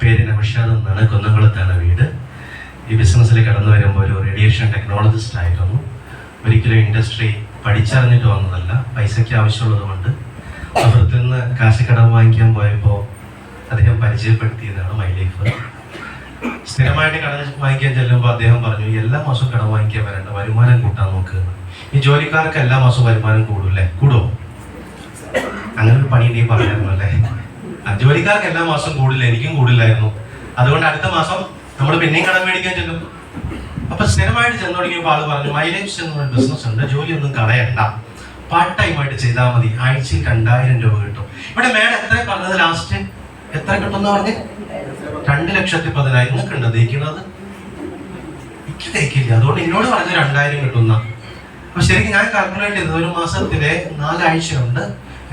പേര് നൗഷാദ് എന്നാണ്. കുന്നംകുളത്താണ് വീട്. ഈ ബിസിനസ്സിൽ കടന്നു വരുമ്പോൾ ഒരു റേഡിയേഷൻ ടെക്നോളജിസ്റ്റ് ആയിരുന്നു. ഒരിക്കലും ഇൻഡസ്ട്രി പഠിച്ചറിഞ്ഞിട്ട് വന്നതല്ല, പൈസയ്ക്ക് ആവശ്യമുള്ളത് കൊണ്ട് സുഹൃത്തിൽ നിന്ന് കാശ് കടം വാങ്ങിക്കാൻ പോയപ്പോൾ അദ്ദേഹം പരിചയപ്പെടുത്തിയതാണ് മൈ ലൈഫ്. സ്ഥിരമായിട്ട് കടം വാങ്ങിക്കാൻ ചെല്ലുമ്പോൾ അദ്ദേഹം പറഞ്ഞു, എല്ലാ മാസവും കടം വാങ്ങിക്കാൻ വരേണ്ട, വരുമാനം കൂട്ടാൻ നോക്കുക. ഈ ജോലിക്കാർക്ക് എല്ലാ മാസവും വരുമാനം കൂടൂല്ലേ? കൂടുമോ? അങ്ങനെ ഒരു പണി നീ പറയായിരുന്നു അല്ലേ? ജോലിക്കാർക്ക് എല്ലാ മാസവും കൂടില്ല, എനിക്കും കൂടില്ലായിരുന്നു. അതുകൊണ്ട് അടുത്ത മാസം നമ്മൾ പിന്നെയും കടം മേടിക്കാൻ ചെല്ലും. അപ്പൊ സ്ഥിരമായിട്ട് ചെന്ന് തുടങ്ങിയപ്പോൾ ആള് പറഞ്ഞു, മൈലേജ് എന്നൊരു ബിസിനസ് ഉണ്ട്, ജോലിയൊന്നും കളയണ്ട, പാർട്ട് ടൈം ആയിട്ട് ചെയ്താൽ മതി, ആഴ്ചയിൽ 2000 രൂപ കിട്ടും. ഇവിടെ മേഡം എത്ര പറഞ്ഞത്? ലാസ്റ്റ് എത്ര കിട്ടുമെന്ന് പറഞ്ഞ് 2,10,000. നിങ്ങൾക്ക് ഉണ്ട് തേക്കുന്നത്? എനിക്ക് തേക്കില്ല, അതുകൊണ്ട് എന്നോട് പറഞ്ഞ് 2000 കിട്ടുന്ന. അപ്പൊ ശരിക്കും ഞാൻ കാൽക്കുലേറ്റ് ചെയ്തത് ഒരു മാസത്തിലെ 4 ആഴ്ചയുണ്ട്,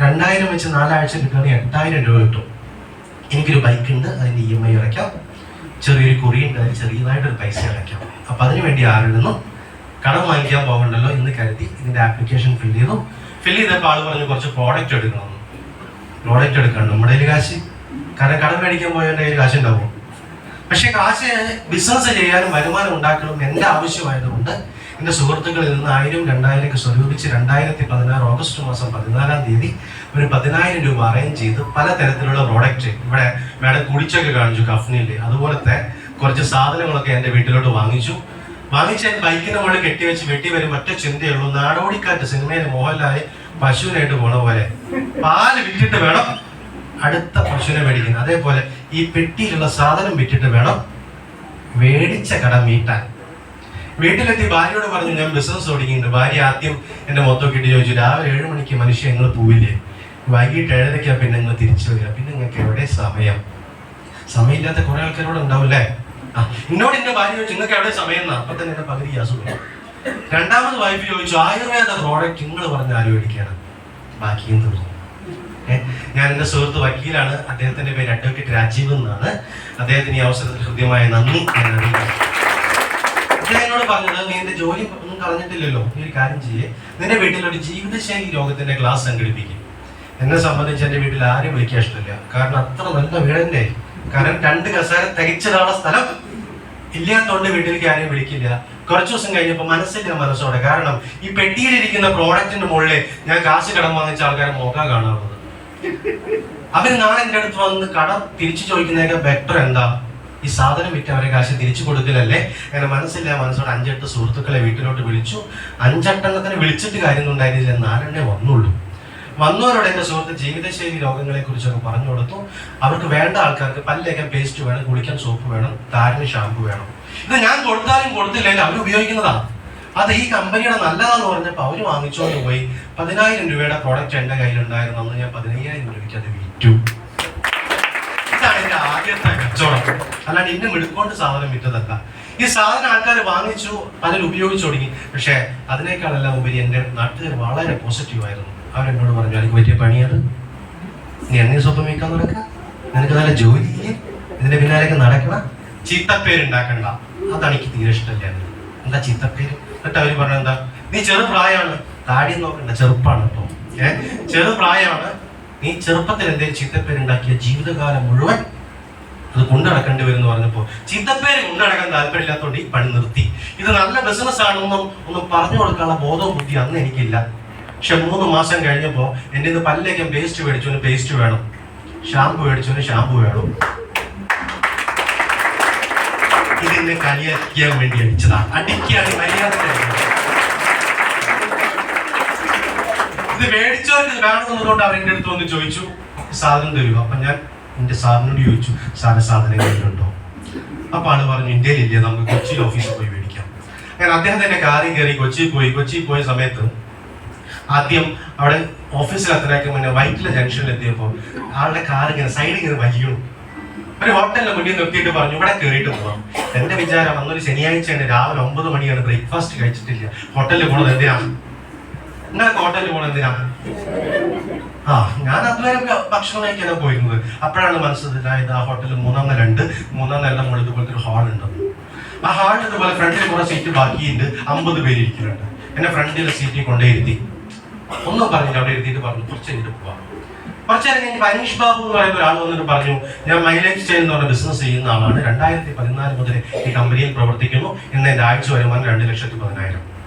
2000 വെച്ച് 4 ആഴ്ച കിട്ടുകയാണെങ്കിൽ 8,000 രൂപ കിട്ടും. എനിക്കൊരു ബൈക്ക് ഉണ്ട്, അതിന്റെ EMI അടയ്ക്കാം, ചെറിയൊരു കുറി ഉണ്ട്, അതിന് ചെറിയതായിട്ടൊരു പൈസ അടയ്ക്കാം. അപ്പൊ അതിനു വേണ്ടി ആരിൽ നിന്നും കടം വാങ്ങിക്കാൻ പോകണ്ടല്ലോ എന്ന് കരുതി ഇതിന്റെ ആപ്ലിക്കേഷൻ ഫില്ല് ചെയ്തു. ഫില്ല് ചെയ്തപ്പോൾ ആള് പറഞ്ഞു കുറച്ച് പ്രോഡക്റ്റ് എടുക്കണം. പ്രോഡക്റ്റ് എടുക്കണം, നമ്മുടെ കയ്യിൽ കാശ്, കാരണം കടം മേടിക്കാൻ പോയവൻ്റെ കയ്യിൽ കാശ് ഉണ്ടാവും. പക്ഷെ കാശ് ബിസിനസ് ചെയ്യാനും വരുമാനം ഉണ്ടാക്കണം എൻ്റെ ആവശ്യമായതുകൊണ്ട് എൻ്റെ സുഹൃത്തുക്കളിൽ നിന്ന് 1000-2000 സ്വരൂപിച്ച് 2016 ഓഗസ്റ്റ് മാസം 14-ാം തീയതി ഒരു 10,000 രൂപ അറേഞ്ച് ചെയ്ത് പലതരത്തിലുള്ള പ്രോഡക്റ്റ്, ഇവിടെ മേഡം കുടിച്ചൊക്കെ കാണിച്ചു കഫ്നില്ലേ, അതുപോലത്തെ കുറച്ച് സാധനങ്ങളൊക്കെ എൻ്റെ വീട്ടിലോട്ട് വാങ്ങിച്ച് ബൈക്കിന്റെ മുകളിൽ കെട്ടിവെച്ച് വെട്ടി വരും. ഒറ്റ ചിന്തയുള്ളൂ, നാടോടിക്കാറ്റ് സിനിമയിലെ മോഹൻലാല് പശുവിനായിട്ട് പോണ പോലെ പാല് വിറ്റിട്ട് വേണം അടുത്ത പശുവിനെ മേടിക്കുന്നത്. അതേപോലെ ഈ പെട്ടിയിലുള്ള സാധനം വിറ്റിട്ട് വേണം മേടിച്ച കടം വീട്ടാൻ. വീട്ടിലെത്തി ഭാര്യയോട് പറഞ്ഞു, ഞാൻ ബിസിനസ് തുടങ്ങിയിട്ടുണ്ട്. ഭാര്യ ആദ്യം എന്റെ മൊത്തം കിട്ടി ചോദിച്ചു, രാവിലെ 7 മണിക്ക് മനുഷ്യ നിങ്ങൾ പോവില്ലേ, വൈകിട്ട് 7:30 പിന്നെ നിങ്ങൾ തിരിച്ചു വരിക, പിന്നെ നിങ്ങൾക്ക് എവിടെ സമയമില്ലാത്ത കുറെ ആൾക്കാരോട് ഉണ്ടാവില്ലേ? എന്നോട് എന്റെ ഭാര്യ ചോദിച്ചു, നിങ്ങൾക്ക് എവിടെ സമയം എന്നാ? അപ്പൊ തന്നെ എന്റെ പകുതി അസുഖം. രണ്ടാമത് വൈഫ് ചോദിച്ചു, ആയുർവേദ പ്രോഡക്റ്റ് നിങ്ങൾ പറഞ്ഞ ആര് മേടിക്കണം? ബാക്കിയും തീർന്നു. ഞാൻ എൻ്റെ സുഹൃത്ത് വക്കീലാണ്, അദ്ദേഹത്തിന്റെ പേര് അഡ്വക്കേറ്റ് രാജീവ് എന്നാണ്. അദ്ദേഹത്തിന് ഈ അവസരത്തിൽ ഹൃദ്യമായ നന്ദി ഞാൻ അറിയിക്കുന്നു. എന്നോട് പറഞ്ഞത്, നീ എന്റെ ജോലി ഒന്നും കളഞ്ഞിട്ടില്ലല്ലോ, നീ ഒരു കാര്യം ചെയ്യേ, നിന്റെ വീട്ടിലൊരു ജീവിതശൈലി രോഗത്തിന്റെ ക്ലാസ് സംഘടിപ്പിക്കും. എന്നെ സംബന്ധിച്ച് എന്റെ വീട്ടിൽ ആരും വിളിക്കാൻ ഇഷ്ടമില്ല, കാരണം അത്ര നല്ല വീടല്ലേ. കാരണം 2 കസേര തികച്ചതാണ് സ്ഥലം ഇല്ലാത്തതുകൊണ്ട് വീട്ടിലേക്ക് ആരെയും വിളിക്കില്ല. കുറച്ചു ദിവസം കഴിഞ്ഞപ്പോൾ മനസ്സോടെ, കാരണം ഈ പെട്ടിയിലിരിക്കുന്ന പ്രോഡക്റ്റിന്റെ മുകളിൽ ഞാൻ കാശ് കടം വാങ്ങിച്ച ആൾക്കാരെ നോക്കാൻ കാണാറുള്ളത്. അവര് നാളെ എൻ്റെ അടുത്ത് വന്ന് കടം തിരിച്ചു ചോദിക്കുന്നതിനൊക്കെ ബെറ്റർ എന്താ, ഈ സാധനം വിറ്റ് അവരെ കാശ് തിരിച്ചു കൊടുക്കലല്ലേ. അങ്ങനെ മനസ്സോടെ 5-8 സുഹൃത്തുക്കളെ വീട്ടിലോട്ട് വിളിച്ചു. 5-8 വിളിച്ചിട്ട് കാര്യമൊന്നും ഉണ്ടായിരുന്നില്ല, 4 വന്നുള്ളൂ. വന്നവരോട് എൻ്റെ സുഹൃത്ത് ജീവിതശൈലി രോഗങ്ങളെ കുറിച്ചൊക്കെ പറഞ്ഞു കൊടുത്തു. അവർക്ക് വേണ്ട ആൾക്കാർക്ക് പല്ലേക്കാൻ പേസ്റ്റ് വേണം, കുളിക്കാൻ സോപ്പ് വേണം, താരന് ഷാമ്പു വേണം. ഇത് ഞാൻ കൊടുത്താലും കൊടുത്തില്ലെങ്കിൽ അവർ ഉപയോഗിക്കുന്നതാണ്. അത് ഈ കമ്പനിയുടെ നല്ലതാന്ന് പറഞ്ഞപ്പോൾ അവർ വാങ്ങിച്ചുകൊണ്ട് പോയി. 10,000 രൂപയുടെ പ്രോഡക്റ്റ് എൻ്റെ കയ്യിലുണ്ടായിരുന്നു. അന്ന് ഞാൻ 15,000 രൂപയ്ക്ക് അത് വിറ്റു. ഇതാണ് എൻ്റെ ആദ്യത്തെ കച്ചവടം, അല്ലാണ്ട് ഇന്ന് മിടുക്കൊണ്ട് സാധനം വിറ്റതല്ല. ഈ സാധനം ആൾക്കാർ വാങ്ങിച്ചു, പലരും ഉപയോഗിച്ചു തുടങ്ങി. പക്ഷെ അതിനേക്കാളെല്ലാം ഉപരി എൻ്റെ നാട്ടുകാർ വളരെ പോസിറ്റീവായിരുന്നു. അവരെന്നോട് പറഞ്ഞു, എനിക്ക് പറ്റിയ പണിയത്, നീ എണ്ണ സ്വന്തം വയ്ക്കാൻ നടക്കുക, നിനക്ക് നല്ല ജോലി, ഇതിന്റെ പിന്നാലേക്ക് നടക്കണം, ചീത്തപ്പേരുണ്ടാക്കണ്ട. അതാണ് എനിക്ക് തീരെ ഇഷ്ടമില്ല. എന്താ ചീത്തപ്പേര്? എന്നിട്ട് അവര് പറഞ്ഞ എന്താ, നീ ചെറുപ്രായമാണ്, താടി നോക്കണ്ട, ചെറുപ്പാണ് കേട്ടോ, ചെറുപ്രായമാണ്, നീ ചെറുപ്പത്തിൽ എന്തെങ്കിലും ചീത്തപ്പേരുണ്ടാക്കിയ ജീവിതകാലം മുഴുവൻ അത് കൊണ്ടുനടക്കേണ്ടി വരും എന്ന് പറഞ്ഞപ്പോ ചീത്തപ്പേര് കൊണ്ടുനടക്കാൻ താല്പര്യമില്ലാത്തതുകൊണ്ട് ഈ പണി നിർത്തി. ഇത് നല്ല ബിസിനസ് ആണെന്നും ഒന്നും പറഞ്ഞു കൊടുക്കാനുള്ള ബോധവും ബുദ്ധി അന്ന് എനിക്കില്ല. പക്ഷെ 3 മാസം കഴിഞ്ഞപ്പോൾ എൻ്റെ ഇത് പല്ലേക്കാൻ പേസ്റ്റ് മേടിച്ചവന് പേസ്റ്റ് വേണം, ഷാമ്പു മേടിച്ചവന് ഷാമ്പു വേണം. ഇതിനെ കളിയാക്കാൻ വേണ്ടി അടിച്ചതാ, അടിക്കാണ് മര്യാദ. ഇത് മേടിച്ചവർക്ക് വേണമെന്നതുകൊണ്ട് അവരെൻ്റെ അടുത്ത് വന്ന് ചോദിച്ചു, സാധനം തരുമോ? അപ്പൊ ഞാൻ എൻ്റെ സാറിനോട് ചോദിച്ചു, സാധനം കയ്യിലുണ്ടോ? അപ്പൊ ആള് പറഞ്ഞു, ഇന്ത്യയിൽ ഇല്ല, നമുക്ക് കൊച്ചിയിൽ ഓഫീസിൽ പോയി മേടിക്കാം. അങ്ങനെ അദ്ദേഹത്തിന്റെ കാറിൽ കയറി കൊച്ചിയിൽ പോയ സമയത്ത് ആദ്യം അവിടെ ഓഫീസിൽ എത്തണേക്ക് മുന്നേ വൈറ്റില ജംഗ്ഷനിൽ എത്തിയപ്പോൾ ആളുടെ കാർ ഇങ്ങനെ സൈഡിൽ ഇങ്ങനെ വലിയണം. ഒരു ഹോട്ടലിന്റെ മുന്നിൽ നിർത്തിയിട്ട് പറഞ്ഞു, ഇവിടെ കയറിയിട്ട് പോകാം. എന്റെ വിചാരം അന്നൊരു ശനിയാഴ്ചയാണ്, രാവിലെ 9 മണിയാണ്, ബ്രേക്ക്ഫാസ്റ്റ് കഴിച്ചിട്ടില്ല. ഹോട്ടലിൽ പോണത് എന്തിനാണ്? നിങ്ങൾക്ക് ഹോട്ടലിൽ പോണത് എന്തിനാണ്? ഞാൻ അതുവരെ ഭക്ഷണം കഴിക്കാനാണ് പോയിരുന്നത്. അപ്പോഴാണ് മനസ്സിലായത് ആ ഹോട്ടലിൽ 3-ാം നിലയുടെ മുകളിൽ ഇതുപോലത്തെ ഒരു ഹാൾ ഉണ്ടെന്ന്. ആ ഹാളിൽ ഇതുപോലെ ഫ്രണ്ടിൽ കുറെ സീറ്റ് ബാക്കിയുണ്ട്, 50 പേര് ഇരിക്കുന്നുണ്ട്. എന്നെ ഫ്രണ്ടിലെ സീറ്റിൽ കൊണ്ടേ ഇരുത്തി, ഒന്നും പറഞ്ഞില്ല, അവിടെ ഇരുത്തിയിട്ട് പറഞ്ഞു, കുറച്ച് കഴിഞ്ഞിട്ട് പോവാം. കുറച്ചു നേരം കഴിഞ്ഞ് അനീഷ് ബാബു എന്ന് പറയുന്ന ഒരാൾ വന്നിട്ട് പറഞ്ഞു, ഞാൻ മൈലേജ് സ്റ്റൈൽ എന്ന് പറഞ്ഞ ബിസിനസ് ചെയ്യുന്ന ആളാണ്, 2014 മുതൽ ഈ കമ്പനിയിൽ പ്രവർത്തിക്കുന്നു, ഇന്ന് എൻ്റെ ആഴ്ച വരുമാനം 2,10,000.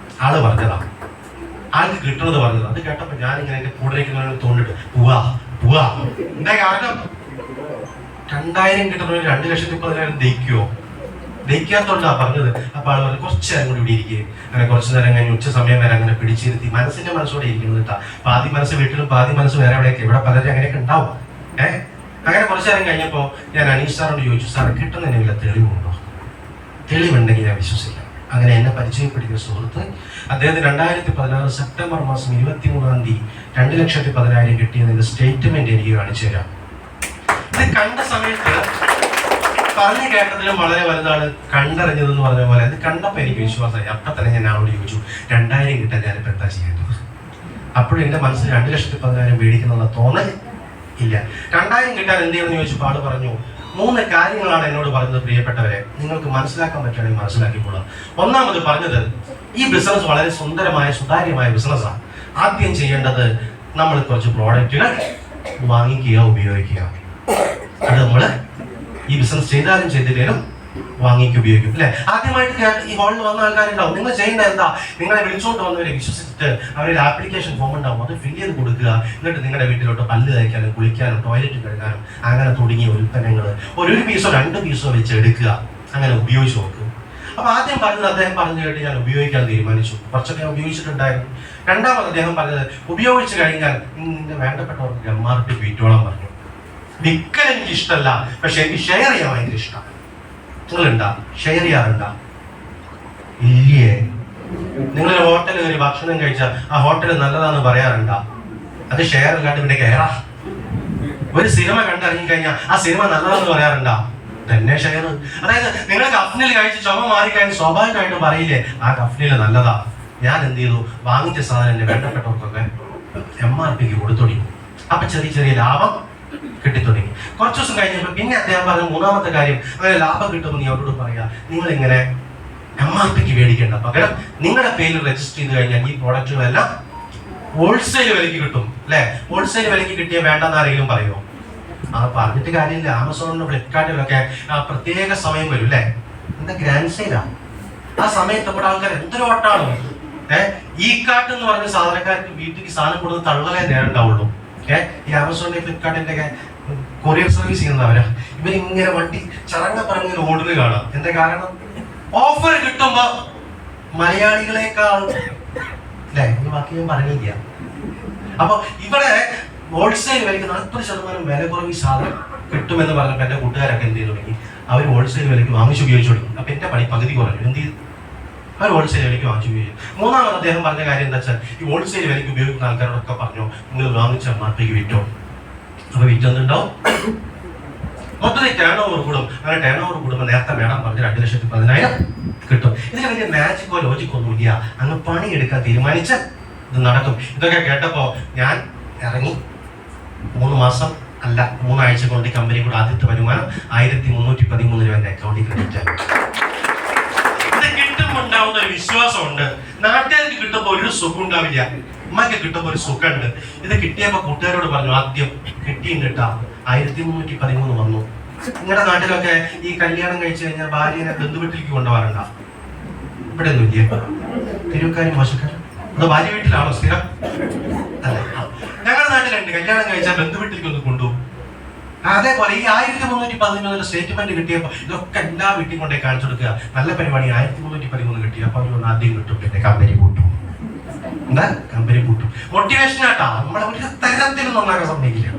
ആള് പറഞ്ഞതാണ്, ആൾക്ക് കിട്ടുന്നത് പറഞ്ഞത്. അത് കേട്ടപ്പോൾ ഞാനിങ്ങനെ എൻ്റെ കൂടെ ഇരിക്കുന്നവരെ തോന്നിട്ട് പോവാ എന്താ കാരണം, 2,000 കിട്ടുന്നവർ 2,10,000 ദഹിക്കുമോ? ദഹിക്കാത്തോണ്ടാ പറഞ്ഞത്. അപ്പൊ ആള് പറഞ്ഞു കുറച്ച് നേരം കൂടി ഇവിടെ ഇരിക്കുകയും അങ്ങനെ കുറച്ചു നേരം കഴിഞ്ഞ് ഉച്ച സമയം വരെ അങ്ങനെ പിടിച്ചിരുത്തി മനസ്സിന്റെ മനസ്സോടെ ഇരിക്കുന്നത് കേട്ടാ. പാതി മനസ്സ് വീട്ടിലും പാതി മനസ്സ് വേറെ എവിടെയൊക്കെ, ഇവിടെ പലരും അങ്ങനെയൊക്കെ ഉണ്ടാവും. അങ്ങനെ കുറച്ചു നേരം കഴിഞ്ഞപ്പോ ഞാൻ അനീഷ് സാറിനോട് ചോദിച്ചു, സാറ് കിട്ടുന്നതിന് വല്ല തെളിവുണ്ടോ? തെളിവുണ്ടെങ്കിൽ ഞാൻ വിശ്വസിക്കാം. അങ്ങനെ എന്നെ പരിചയപ്പെടുത്തിയ സുഹൃത്ത് അദ്ദേഹത്തിന് 2016 സെപ്റ്റംബർ മാസം 23-ാം തീയതി 2,10,000 കിട്ടിയതിന്റെ സ്റ്റേറ്റ്മെന്റ് എനിക്ക് കാണിച്ചു തരാം. ഇത് കണ്ട സമയത്ത് പറഞ്ഞു കേട്ടതിലും വളരെ വലുതാണ് കണ്ടറിഞ്ഞതെന്ന് പറഞ്ഞ പോലെ അത് കണ്ടപ്പോൾ എനിക്ക് വിശ്വാസമായി. അപ്പം തന്നെ ഞാൻ ആളോട് ചോദിച്ചു, 2,000 കിട്ടാൻ ഞാനിപ്പോൾ എന്താ ചെയ്യേണ്ടത്? അപ്പോഴും എൻ്റെ മനസ്സിൽ 2,10,000 മേടിക്കുന്നുള്ള തോന്നൽ ഇല്ല. 2,000 കിട്ടാൻ എന്ത് ചെയ്യുമെന്ന് ചോദിച്ചപ്പോൾ ആള് പറഞ്ഞു, 3 കാര്യങ്ങളാണ് എന്നോട് പറഞ്ഞത്. പ്രിയപ്പെട്ടവരെ, നിങ്ങൾക്ക് മനസ്സിലാക്കാൻ പറ്റുകയാണെങ്കിൽ മനസ്സിലാക്കിക്കൊള്ളാം. ഒന്നാമത് പറഞ്ഞത്, ഈ ബിസിനസ് വളരെ സുന്ദരമായ സുതാര്യമായ ബിസിനസ്സാണ്. ആദ്യം ചെയ്യേണ്ടത് നമ്മൾ കുറച്ച് പ്രോഡക്റ്റുകൾ വാങ്ങിക്കുക, ഉപയോഗിക്കുക. അത് നമ്മൾ ഈ ബിസിനസ് ചെയ്താലും ചെയ്തില്ലേലും വാങ്ങിക്ക് ഉപയോഗിക്കും അല്ലെ. ആദ്യമായിട്ട് ഈ ഹോളിൽ വന്ന ആൾക്കാരുണ്ടാവും. നിങ്ങൾ ചെയ്യേണ്ട എന്താ, നിങ്ങളെ വിളിച്ചുകൊണ്ട് വന്നവരെ വിശ്വസിച്ചിട്ട് അവരുടെ ആപ്ലിക്കേഷൻ ഫോം ഉണ്ടാവും, അത് ഫില്ല് ചെയ്ത് കൊടുക്കുക. എന്നിട്ട് നിങ്ങളുടെ വീട്ടിലോട്ട് പല്ല് തയ്ക്കാനും കുളിക്കാനും ടോയ്ലറ്റ് കഴുകാനും അങ്ങനെ തുടങ്ങിയ ഉൽപ്പന്നങ്ങൾ ഒരു പീസോ 2 പീസോ വെച്ച് എടുക്കുക, അങ്ങനെ ഉപയോഗിച്ച് നോക്കുക. അപ്പൊ ആദ്യം പറഞ്ഞത് അദ്ദേഹം പറഞ്ഞു കേട്ട് ഞാൻ ഉപയോഗിക്കാൻ തീരുമാനിച്ചു. കുറച്ചൊക്കെ ഞാൻ ഉപയോഗിച്ചിട്ടുണ്ടായിരുന്നു. രണ്ടാമത് അദ്ദേഹം പറഞ്ഞത്, ഉപയോഗിച്ച് കഴിഞ്ഞാൽ നിന്റെ വേണ്ടപ്പെട്ടവർക്ക് MRP വിറ്റോളം പറഞ്ഞു. വിൽക്കൽ എനിക്ക് ഇഷ്ടമല്ല, പക്ഷെ എനിക്ക് ഷെയർ ചെയ്യാൻ ഭയങ്കര ഇഷ്ടം. നിങ്ങളുണ്ടാ ഷെയർ ചെയ്യാറുണ്ടാ? ഇല്ലേ? നിങ്ങളൊരു ഹോട്ടലിൽ ഒരു ഭക്ഷണം കഴിച്ചാൽ ആ ഹോട്ടൽ നല്ലതാന്ന് പറയാറുണ്ടാ? അത് ഷെയർ അല്ലാണ്ട് പിന്നെ കയറാ. ഒരു സിനിമ കണ്ടിറങ്ങി കഴിഞ്ഞാൽ ആ സിനിമ നല്ലതാന്ന് പറയാറുണ്ടാ? തന്നെ ഷെയർ. അതായത് നിങ്ങൾ കഫ്നിൽ കഴിച്ച് ചുമ മാറിക്കഴിഞ്ഞ് സ്വാഭാവികമായിട്ട് പറയില്ലേ ആ കഫ്നിൽ നല്ലതാ. ഞാൻ എന്ത് ചെയ്തു, വാങ്ങിച്ച സാധനം എന്റെ വേണ്ടപ്പെട്ടവർക്കൊക്കെ MRPക്ക് കൊടുത്തുടങ്ങി. അപ്പൊ ചെറിയ ചെറിയ ലാഭം കിട്ടിത്തുടങ്ങി. കുറച്ചു ദിവസം കഴിഞ്ഞപ്പോൾ പിന്നെ അദ്ദേഹം പറഞ്ഞ 3ാമത്തെ കാര്യം, അങ്ങനെ ലാഭം കിട്ടുമെന്ന് നീ അവരോട് പറയാ, നിങ്ങൾ ഇങ്ങനെ MRPക്ക് മേടിക്കേണ്ട, പകരം നിങ്ങളുടെ പേരിൽ രജിസ്റ്റർ ചെയ്ത് കഴിഞ്ഞാൽ ഈ പ്രോഡക്റ്റുകളെല്ലാം ഹോൾസെയിൽ വിലയ്ക്ക് കിട്ടും അല്ലെ. ഹോൾസെയിൽ വിലയ്ക്ക് കിട്ടിയ വേണ്ടെന്ന് ആരെങ്കിലും പറയുമോ? പറഞ്ഞിട്ട് കാര്യമില്ല. ആമസോണിലും ഫ്ലിപ്കാർട്ടിലൊക്കെ പ്രത്യേക സമയം വരും അല്ലെ, എന്താ ഗ്രാൻഡ് സെയിലാ. ആ സമയത്ത് ഇവിടെ ആൾക്കാർ എന്തൊരു ഓട്ടാണ്. ഈ കാട്ട് എന്ന് പറഞ്ഞ സാധനക്കാർക്ക് വീട്ടിലേക്ക് സാധനം കൊടുത്ത് തള്ളലേ നേരണ്ടാവുള്ളൂ. ഈ ആമസോണിന്റെ ഫ്ലിപ്കാർട്ടിന്റെ ഒക്കെ കൊറിയർ സർവീസ് ചെയ്യുന്നവരാ. ഇവരിങ്ങനെ വണ്ടി ചറങ്ങ പറഞ്ഞ ഓർഡർ കാണാം. എന്താ കാരണം? ഓഫർ കിട്ടുമ്പോ മലയാളികളെക്കാൾ അല്ലെ, ഈ ബാക്കി ഞാൻ പറഞ്ഞില്ല. അപ്പൊ ഇവിടെ ഹോൾസെയിൽ വിലയ്ക്ക് 40% വില കുറവ് സാധനം കിട്ടുമെന്ന് പറഞ്ഞപ്പോൾ എന്റെ കൂട്ടുകാരൊക്കെ എന്ത് ചെയ്തു തുടങ്ങി, അവർ ഹോൾസെയിൽ വിലയ്ക്ക് വാങ്ങിച്ചു ഉപയോഗിച്ചു തുടങ്ങി. അപ്പൊ എന്റെ പണി പകുതി കുറഞ്ഞു. എന്ത് ചെയ്തു? അവർ ഹോൾസെയിൽ വിലയ്ക്ക് വാങ്ങിച്ചു ഉപയോഗിക്കും. 3ാമത് അദ്ദേഹം പറഞ്ഞ കാര്യം എന്താ വെച്ചാൽ, ഈ ഹോൾസെയിൽ വിലയ്ക്ക് ഉപയോഗിക്കുന്ന ആൾക്കാരോടൊക്കെ പറഞ്ഞു, നിങ്ങൾ വാങ്ങിച്ച MRPക്ക് വിറ്റോ. അപ്പൊ വിറ്റൊന്നുണ്ടാവും, മൊത്തത്തിൽ ടേൺ ഓവർ കൂടും. അങ്ങനെ ടേൺ ഓവർ കൂടുമ്പോൾ നേരത്തെ വേണം പറഞ്ഞ് 2,10,000 കിട്ടും. ഇതിന് വലിയ മാജിക്കോ ലോജിക്കോ ഒന്നുമില്ല. അങ്ങ് പണിയെടുക്കാൻ തീരുമാനിച്ച് ഇത് നടക്കും. ഇതൊക്കെ കേട്ടപ്പോ ഞാൻ ഇറങ്ങി. 3 മാസം അല്ല 3 ആഴ്ച കൊണ്ട് ഈ കമ്പനി കൂടെ ആദ്യത്തെ വരുമാനം 1,313 രൂപ എന്റെ അക്കൗണ്ടിൽ ക്രെഡിറ്റ് ആയി. ഇത് കിട്ടുമ്പോൾ ഉണ്ടാവുന്ന ഒരു വിശ്വാസമുണ്ട്. നാട്ടുകാർക്ക് കിട്ടുമ്പോൾ ഒരു സുഖം ഉണ്ടാവില്ല, അമ്മയ്ക്ക് കിട്ടുമ്പോൾ ഒരു സുഖമുണ്ട്. ഇത് കിട്ടിയപ്പോ കൂട്ടുകാരോട് പറഞ്ഞു, ആദ്യം കിട്ടിയും കിട്ടാ 1,313 വന്നു. നിങ്ങളുടെ നാട്ടിലൊക്കെ ഈ കല്യാണം കഴിച്ചു കഴിഞ്ഞാൽ ഭാര്യനെ ബന്ധുവീട്ടിലേക്ക് കൊണ്ടുപോകാറുണ്ടോ? ഇവിടെ ഒന്നും ഇല്ല. തിരുവക്കാരും മോശക്കാരും അത് ഭാര്യ വീട്ടിലാണോ സ്ഥിരം? അല്ല, ഞങ്ങളുടെ നാട്ടിലുണ്ട്. കല്യാണം കഴിച്ചാൽ ബന്ധുവീട്ടിലേക്ക് ഒന്ന് കൊണ്ടുപോകും. അതേപോലെ ഈ 1,313 സ്റ്റേറ്റ്മെന്റ് കിട്ടിയപ്പോ ഇതൊക്കെ എല്ലാ വീട്ടിൽ കൊണ്ടേ കാണിച്ചു കൊടുക്കുക. നല്ല പരിപാടി 1,313 കിട്ടി. അപ്പൊ അവർ ആദ്യം കിട്ടും, പിന്നെ കമ്പനി കൂട്ടും. എന്താ കമ്പനി കൂട്ടും? മോട്ടിവേഷൻ ആട്ടാ. നമ്മളെ ഒരു തരത്തിലും നന്നാക്കാൻ സമ്മതിക്കില്ല.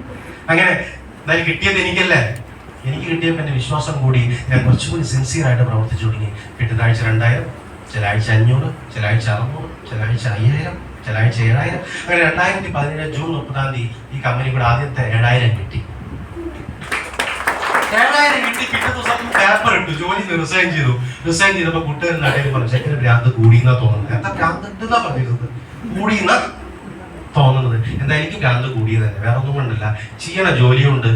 അങ്ങനെ എന്തായാലും കിട്ടിയത് എനിക്കല്ലേ. എനിക്ക് കിട്ടിയപ്പോൾ എന്റെ വിശ്വാസം കൂടി ഞാൻ കുറച്ചുകൂടി സിൻസിയർ ആയിട്ട് പ്രവർത്തിച്ചു തുടങ്ങി. കിട്ടുന്ന ആഴ്ച 2,000, ചില ആഴ്ച 500, ചില ആഴ്ച 600, ചില ആഴ്ച 5,000, ചില ആഴ്ച 7,000. അങ്ങനെ 2017 ജൂൺ 30-ാം തീയതി ഈ കമ്പനി കൂടെ ആദ്യത്തെ 7,000 കിട്ടി. 7,000 കിട്ടി. പിറ്റേ ദിവസം പേപ്പർ ഇട്ടു, ജോലി റിസൈൻ ചെയ്തു. റിസൈൻ ചെയ്തപ്പോ കൂട്ടുകാരൻ നാട്ടിൽ പറഞ്ഞു, ചെക്കന് ഭ്രാന്ത് കൂടിയെന്നാ തോന്നുന്നത്. എന്താ ഭ്രാന്ത് ഉണ്ടെന്നാ പറഞ്ഞിരുന്നത്? കൂടിയെന്നാ തോന്നുന്നത്. എന്താ എനിക്ക് ഭ്രാന്ത് കൂടിയത് തന്നെ, വേറെ ഒന്നും കൊണ്ടല്ല. ചെയ്യണ ജോലിയുണ്ട്,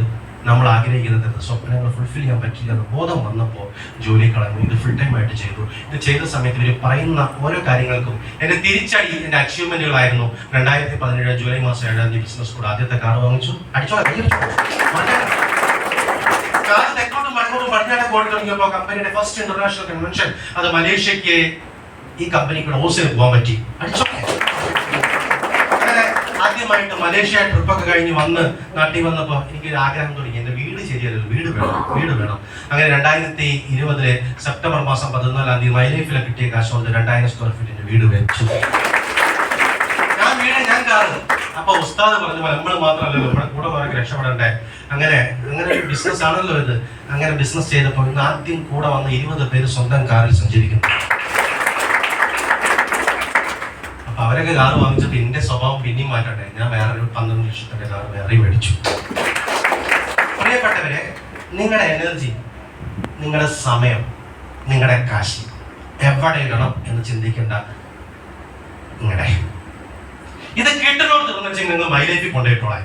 നമ്മൾ ആഗ്രഹിക്കുന്ന തരത്തിൽ സ്വപ്നങ്ങൾ ഫുൾഫിൽ ചെയ്യാൻ പറ്റില്ല എന്ന് ബോധം വന്നപ്പോൾ ജോലി കളഞ്ഞു. ഇത് ഫുൾ ടൈം ആയിട്ട് ചെയ്തു. ഇത് ചെയ്ത സമയത്ത് ഇവർ പറയുന്ന ഓരോ കാര്യങ്ങൾക്കും എൻ്റെ തിരിച്ചടി, എൻ്റെ അച്ചീവ്മെന്റുകളായിരുന്നു. 2017 ജൂലൈ മാസം 7-ാം തീയതി ബിസിനസ് സ്കൂൾ ആദ്യത്തെ കാർ വാങ്ങിച്ചു. അടിച്ചോ കാർ തെക്കോട്ടും വടക്കോട്ടും പടിഞ്ഞാട്ടം കോടി തുടങ്ങിയപ്പോൾ കമ്പനിയുടെ ഫസ്റ്റ് ഇന്റർനാഷണൽ കൺവെൻഷൻ അത് മലേഷ്യക്ക് ഈ കമ്പനിക്ക് ഓസിൽ പോകാൻ പറ്റി. അടിച്ചോ ആദ്യമായിട്ട് മലേഷ്യ ട്രിപ്പൊക്കെ കഴിഞ്ഞ് വന്ന് നാട്ടിൽ വന്നപ്പോൾ എനിക്കൊരു ആഗ്രഹം തുടങ്ങി, എൻ്റെ വീട് ശരിയല്ലല്ലോ, വീട് വേണം. അങ്ങനെ 2020 സെപ്റ്റംബർ മാസം 14-ാം തീയതി മൈ ലൈഫിലെ കിട്ടിയ കാശ് കൊണ്ട് 2000 സ്ക്വയർ ഫീറ്റിന്റെ വീട് വെച്ചു. ഞാൻ കാറ്. അപ്പൊ ഉസ്താദ് പറഞ്ഞു നമ്മൾ മാത്രമല്ലല്ലോ, നമ്മുടെ കൂടെ പോയൊക്കെ രക്ഷപ്പെടണ്ടേ. അങ്ങനെ ബിസിനസ് ആണല്ലോ ഇത്. അങ്ങനെ ബിസിനസ് ചെയ്തപ്പോൾ ഇന്ന് ആദ്യം കൂടെ വന്ന 20 പേര് സ്വന്തം കാറിൽ സഞ്ചരിക്കുന്നു. അപ്പൊ അവരൊക്കെ കാറ് വാങ്ങിച്ചപ്പോൾ എന്റെ സ്വഭാവം പിന്നെയും മാറ്റണ്ടേ, ഞാൻ വേറൊരു 12 ലക്ഷത്തിന്റെ കാർ വേറെ മേടിച്ചു. പ്രിയപ്പെട്ടവരെ, നിങ്ങളുടെ എനർജി, നിങ്ങളുടെ സമയം, നിങ്ങളുടെ കാശ് എവിടെ ഇടണം എന്ന് ചിന്തിക്കേണ്ട. നിങ്ങളുടെ ഇത് കിട്ടുന്നോട് തീർന്നുവെച്ചാൽ നിങ്ങൾ മൈ ലൈഫിൽ കൊണ്ടുപോയിട്ടോളാം.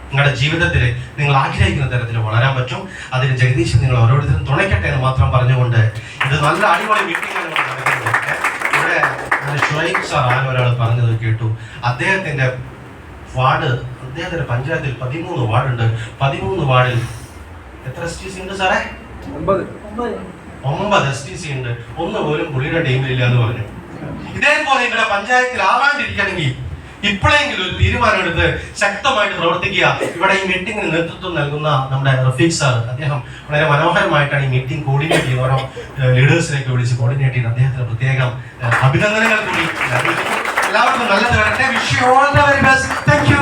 നിങ്ങളുടെ ജീവിതത്തിൽ നിങ്ങൾ ആഗ്രഹിക്കുന്ന തരത്തിൽ വളരാൻ പറ്റും. അതിന് ജഗദീശൻ നിങ്ങൾ ഓരോരുത്തരും തുണയ്ക്കട്ടെ എന്ന് മാത്രം പറഞ്ഞുകൊണ്ട് ഇത് നല്ല അടിപൊളി മീറ്റിംഗ് ആണ് നടക്കുന്നത്. ഇവിടെ ഷുഹൈബ് സാർ ആരോ ഒരാൾ പറഞ്ഞത് കേട്ടു. അദ്ദേഹത്തിന്റെ വാർഡ്, അദ്ദേഹത്തിന്റെ പഞ്ചായത്തിൽ 13 വാർഡുണ്ട്. 13 വാർഡിൽ എത്ര STC ഉണ്ട് സാറേ? 9 STC ഉണ്ട്. ഒന്ന് പോലും പുള്ളിയുടെ ടീമിലില്ല എന്ന് പറഞ്ഞു. ഇതേപോലെ നിങ്ങളുടെ പഞ്ചായത്തിൽ ആവാണ്ടിരിക്കണമെങ്കിൽ ഇപ്പോഴെങ്കിലും ഒരു തീരുമാനമെടുത്ത് ശക്തമായിട്ട് പ്രവർത്തിക്കുക. ഇവിടെ ഈ മീറ്റിംഗിന് നേതൃത്വം നൽകുന്ന നമ്മുടെ റഫീഖ് സാർ, അദ്ദേഹം വളരെ മനോഹരമായിട്ടാണ് ഈ മീറ്റിംഗ് കോർഡിനേറ്റ് ചെയ്യുന്നത്. ഓരോ ലീഡേഴ്സിലേക്ക് വിളിച്ച് കോർഡിനേറ്റ് ചെയ്യുന്നത്. അദ്ദേഹത്തിന് പ്രത്യേകം അഭിനന്ദനങ്ങൾ കൂടി. എല്ലാവർക്കും നല്ലത് വരട്ടെ. Wish you all the very best. Thank you.